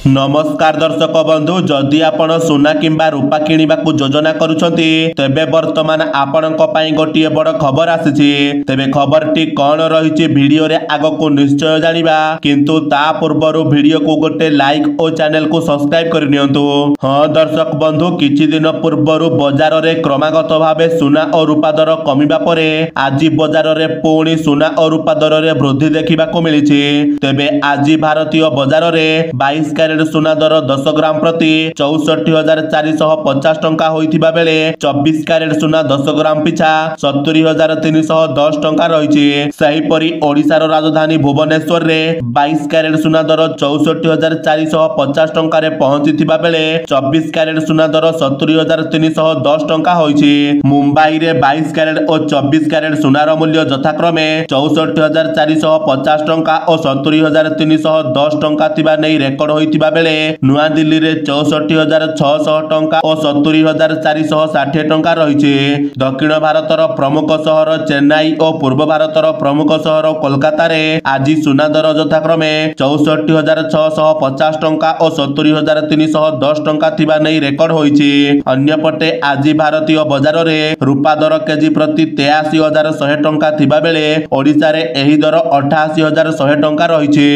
नमस्कार दर्शक बंधु जदि आपण सुना किंबा रूपा किणवाक योजना करुछंती तेबे वर्तमान आपणक पई गोटिए बड़ खबर आसीछि। तेबे खबरटी कौन रहिछि वीडियो रे आगको निश्चय जानिबा, किंतु ता पूर्वरु वीडियो को गोटे लाइक और चैनल को सब्सक्राइब कर नियंतु। हाँ दर्शक बंधु किछि दिन पूर्वरु बाजार रे क्रमागत भावे सुना और रूपा दर कमिबा परे आज बाजार रे पुणी सुना और रूपा दर रे वृद्धि देखिबाको मिलिछि। तेबे आज भारतीय बाजार रे 22 कैरेट सुना दर 10 ग्राम प्रति 64,450 टंका होइथिबा बेले 24 कैरेट सुना 10 ग्राम पिछा 70,310 टंका रहिछि। सेहिपरि ओडिशार राजधानी भुवनेश्वर रे 22 कैरेट सुना दर 64,450 टंका रे पहुंचिथिबा बेले 24 कैरेट सुना दर 70,310 टंका होइछि। मुंबई रे 22 कैरेट और 24 कैरेट सुनार मूल्य यथाक्रमे 64,450 टंका और 70,310 टंका थिबा नै रेकर्ड होइथिबा बेले नुआ दिल्ली रे 64,600 टंका और 70,460 टंका रहिछि। दक्षिण भारतर प्रमुख सहर चेन्नई और पूर्व भारतर प्रमुख सहर कोलकाता रे आज सुना दर यथाक्रमे 64,650 टंका और 70,310 टंका थिबा नै रेकर्ड होइछि। अन्यपटे आज भारतीय बाजार रे रूपा दर केजी प्रति 83,100 टंका थिबा बेले ओडिसा रे एही दर 88,100 टंका रहिछि।